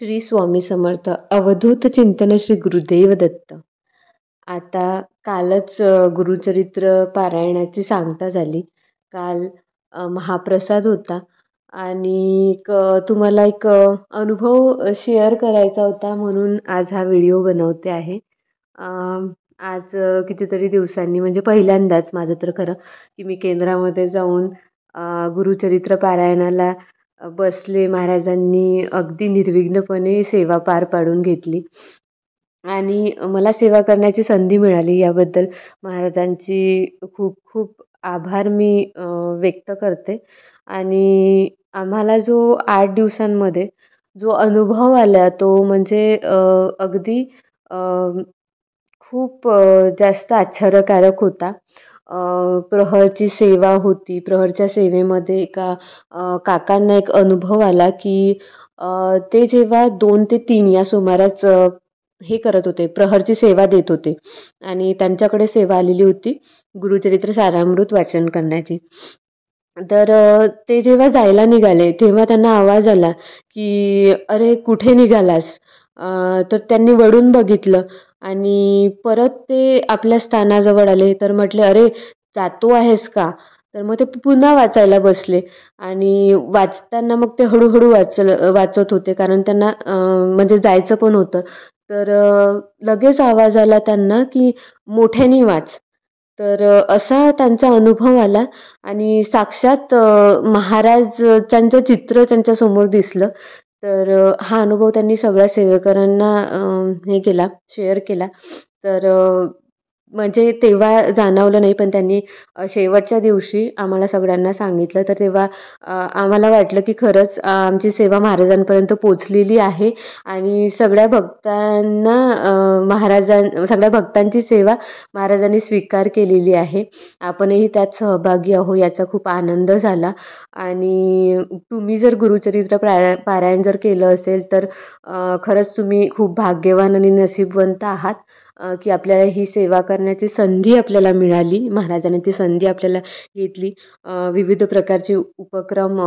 श्री स्वामी समर्थ अवधूत चिंतन श्री गुरुदेव दत्त. आता कालच गुरुचरित्र पारायणाची सांगता झाली. काल महाप्रसाद होता आणि तुम्हाला एक अनुभव शेअर करायचा होता, म्हणून आज हा व्हिडिओ बनवते आहे. आज कितीतरी दिवसांनी, म्हणजे पहिल्यांदाच माझं तर खरं, की मी केंद्रामध्ये जाऊन गुरुचरित्र पारायणाला बसले. महाराजांनी अगदी निर्विघ्नपणे सेवा पार पाडून घेतली आणि मला सेवा करण्याची संधी मिळाली. याबद्दल महाराजांची खूप खूप आभार मी व्यक्त करते. आणि आम्हाला जो 8 दिवसांमध्ये जो अनुभव आला तो म्हणजे अगदी अ, खूप जास्त आश्चर्यकारक होता. प्रहरची सेवा होती. प्रहरच्या सेवेमध्ये एका काकांना एक अनुभव आला, की ते जेव्हा 2 ते 3 या सुमारास हे करत होते, प्रहरची सेवा देत होते आणि त्यांच्याकडे सेवा आलेली होती गुरुचरित्र सारामृत वाचन करण्याची. तर ते जेव्हा जायला निघाले तेव्हा त्यांना आवाज आला, की "अरे कुठे निघालास?" तर त्यांनी वळून बघितलं आणि परत ते आपल्या स्थानाजवळ आले. तर म्हटले, "अरे जातो आहेस का?" तर मग ते पुन्हा वाचायला बसले आणि वाचताना मग ते हळूहळू वाचत होते, कारण त्यांना म्हणजे जायचं पण होतं. तर लगेच आवाज आला त्यांना, की "मोठ्याने वाच." तर असा त्यांचा अनुभव आला आणि साक्षात महाराजांचं चित्र त्यांच्यासमोर दिसलं. तर हा अनुभव त्यांनी सगळ्या सेवेकरांना हे केला, शेअर केला. तर म्हणजे तेव्हा जाणवलं नाही, पण त्यांनी शेवटच्या दिवशी आम्हाला सगळ्यांना सांगितलं. तर तेव्हा आम्हाला वाटलं, की खरंच आमची सेवा महाराजांपर्यंत पोचलेली आहे आणि सगळ्या भक्तांची सेवा महाराजांनी स्वीकार केलेली आहे. आपणही त्यात सहभागी आहो याचा खूप आनंद झाला. आणि तुम्ही जर गुरुचरित्र पारायण जर केलं असेल तर खरंच तुम्ही खूप भाग्यवान आणि नशीबवंत आहात, की आपल्याला ही सेवा करण्याची संधी आपल्याला मिळाली. महाराजांनी ती संधी आपल्याला घेतली. विविध प्रकारचे उपक्रम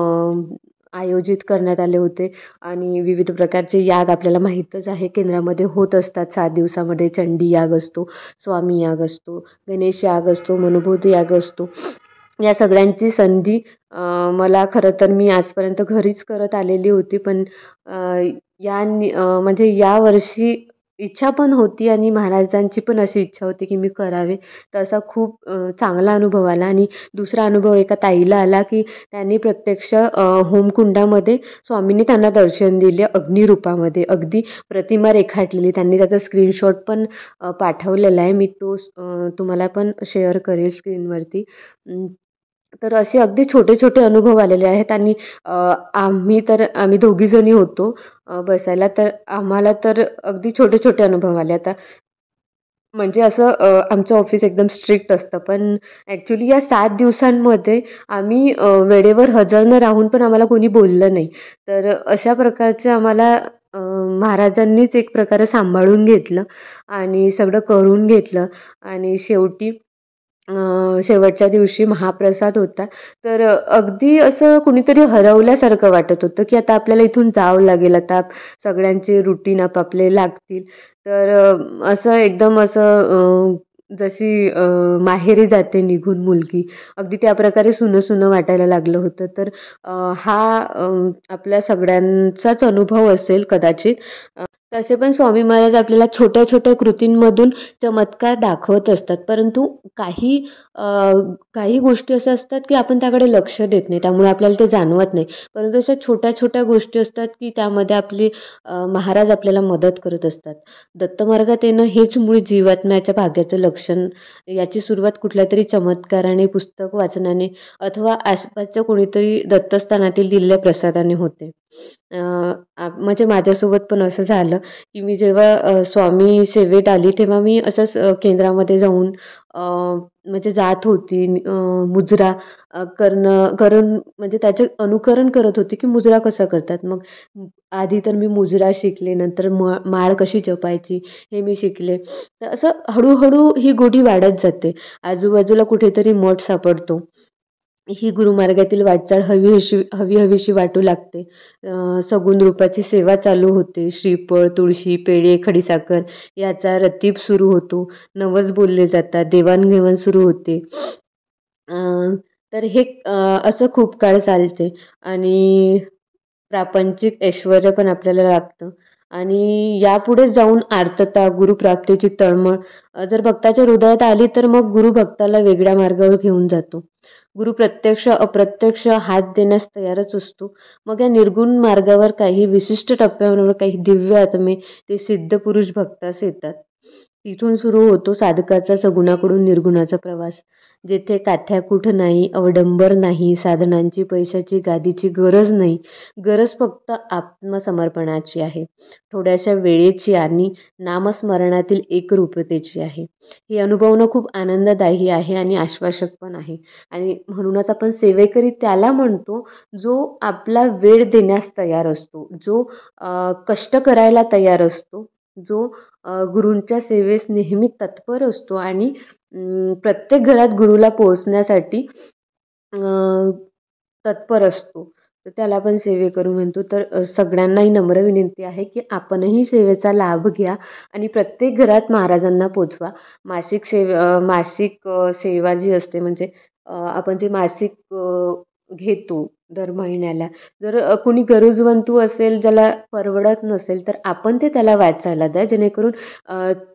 आयोजित करण्यात आले होते आणि विविध प्रकारचे याग आपल्याला माहीतच आहे केंद्रामध्ये होत असतात. 7 दिवसामध्ये चंडी याग असतो, स्वामी याग असतो, गणेश याग असतो, मनोभूत याग असतो. या सगळ्यांची संधी मला खरं तर मी आजपर्यंत घरीच करत आलेली होती. पण म्हणजे यावर्षी इच्छा पण होती आणि महाराजांची पण अशी इच्छा होती, की मी करावे. तर असा खूप चांगला अनुभव आला. आणि दुसरा अनुभव एका ताईला आला, की त्यांनी प्रत्यक्ष होमकुंडामध्ये स्वामींनी त्यांना दर्शन दिले अग्निरूपामध्ये. अगदी प्रतिमा रेखाटलेली. त्यांनी त्याचा स्क्रीनशॉट पण पाठवलेला आहे. मी तो तुम्हाला पण शेअर करेल स्क्रीनवरती. तर असे अगदी छोटे-छोटे अनुभव आलेले आहेत. आणि आम्ही दोघीजणी होतो बसायला. तर आम्हाला तर अगदी छोटे-छोटे अनुभव आले. आता म्हणजे असं आमचं ऑफिस एकदम स्ट्रिक्ट असतं. पण ॲक्च्युली या 7 दिवसांमध्ये आम्ही वेळेवर हजर न राहून पण आम्हाला कोणी बोललं नाही. तर अशा प्रकारचे आम्हाला महाराजांनीच एक प्रकारे सांभाळून घेतलं आणि सगळं करून घेतलं. आणि शेवटी शेवटच्या दिवशी महाप्रसाद होता. तर अगदी असं कुणीतरी हरवल्यासारखं वाटत होतं, की आता आपल्याला इथून जावं लागेल. आता सगळ्यांचे रुटीन आपापले लागतील. तर असं एकदम असं जशी माहेरी जाते निघून मुलगी, अगदी त्याप्रकारे सुनं-सुनं वाटायला लागलं होतं. तर हा आपल्या सगळ्यांचाच अनुभव असेल कदाचित. तसे पण स्वामी महाराज आपल्याला छोट्या-छोट्या कृतींमधून चमत्कार दाखवत असतात. परंतु अ, काही गोष्टी अशा असतात, की आपण त्याकडे लक्ष देत नाही. त्यामुळे आपल्याला ते जाणवत नाही. परंतु अशा छोट्या-छोट्या गोष्टी असतात, की त्यामध्ये आपली महाराज आपल्याला मदत करत असतात. दत्तमार्गात येणं हेच मूळ जीवात्म्याच्या भाग्याचं लक्षण. याची सुरुवात कुठल्यातरी चमत्काराने, पुस्तक वाचनाने अथवा आसपासच्या कोणीतरी दत्तस्थानातील दिलेल्या प्रसादाने होते. म्हणजे माझ्यासोबत पण असं झालं, की मी जेव्हा स्वामी सेवेत आली तेव्हा मी असंच केंद्रामध्ये जाऊन म्हणजे जात होती. मुजरा करून म्हणजे त्याचे अनुकरण करत होते, की मुजरा कसा करतात. मग आधी तर मी मुजरा शिकले, नंतर माळ कशी जपायची हे मी शिकले. तर असं हळू ही गोडी वाढत जाते. आजूबाजूला कुठेतरी मठ सापडतो. ही गुरुमार्गातील वाटचाल हवीहवीशी वाटू लागते. सगुण रूपाची सेवा चालू होते. श्रीफळ, तुळशी, पेढे, खडीसाखर याचा रतीब सुरू होतो. नवस बोलले जातात. देवाणघेवाण सुरू होते. अ, तर हे असं खूप काळ चालते आणि प्रापंचिक ऐश्वर्य पण आपल्याला लाभतं आणि यापुढे जाऊन आर्तता, गुरुप्राप्तीची तळमळ जर भक्ताच्या हृदयात आली तर मग गुरु भक्ताला वेगळ्या मार्गावर घेऊन जातो. गुरु प्रत्यक्ष अप्रत्यक्ष हात देण्यास तयारच असतो. मग या निर्गुण मार्गावर काही विशिष्ट टप्प्यांवर काही दिव्य आत्मे ते सिद्ध पुरुष भक्तास येतात. तिथून सुरू होतो साधकाचा सगुणाकडून निर्गुणाचा प्रवास. जेथे काथ्याकूट नाही, अवडंबर नाही, साधनांची, पैशाची, गादीची गरज नाही. गरज फक्त आत्मसमर्पणाची आहे. थोड्याशा वेळेची आणि नामस्मरणातील एकरूपतेची आहे. हे अनुभवणं खूप आनंददायी आहे आणि आश्वासक पण आहे. आणि म्हणूनच आपण सेवेकरी त्याला म्हणतो, जो आपला वेळ देण्यास तयार असतो, जो कष्ट करायला तयार असतो, जो गुरूंच्या सेवेस नेहमी तत्पर असतो आणि प्रत्येक घरात गुरुला पोहोचण्यासाठी अ, तत्पर असतो. तर त्याला आपण सेवेकरू म्हणतो. तर सगळ्यांनाही नम्र विनंती आहे, की आपणही सेवेचा लाभ घ्या आणि प्रत्येक घरात महाराजांना पोचवा. मासिक सेवा जी असते म्हणजे आपण जे मासिक घेतो दर महिन्याला, जर कुणी गरजवंतू असेल, ज्याला परवडत नसेल, तर आपण ते त्याला वाचायला द्या. जेणेकरून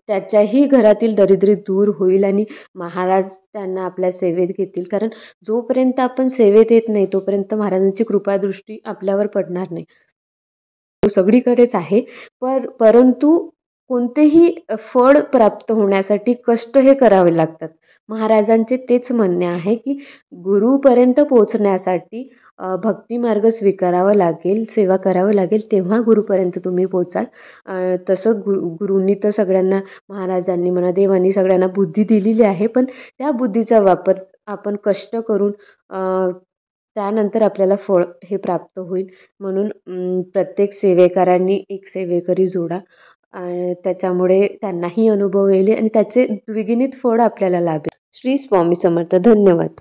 त्याच्याही घरातील दरिद्री दूर होईल आणि महाराज त्यांना आपल्या सेवेत घेतील. कारण जोपर्यंत आपण सेवेत येत नाही तोपर्यंत महाराजांची कृपादृष्टी आपल्यावर पडणार नाही. तो सगळीकडेच आहे. परंतु कोणतेही फळ प्राप्त होण्यासाठी कष्ट हे करावे लागतात. महाराजांचे तेच म्हणणे आहे, की गुरुपर्यंत पोहोचण्यासाठी भक्तिमार्ग स्वीकारावा लागेल, सेवा करावं लागेल, तेव्हा गुरुपर्यंत तुम्ही पोचाल. तसं गुरूंनी तर सगळ्यांना, महाराजांनी म्हणा, देवांनी सगळ्यांना बुद्धी दिलेली आहे. पण त्या बुद्धीचा वापर आपण कष्ट करून त्यानंतर आपल्याला फळ हे प्राप्त होईल. म्हणून प्रत्येक सेवेकरांनी एक सेवेकरी जोडा. त्याच्यामुळे त्यांनाही अनुभव येईल आणि त्याचे द्विगुणित फळ आपल्याला लाभेल. श्री स्वामी समर्थ. धन्यवाद.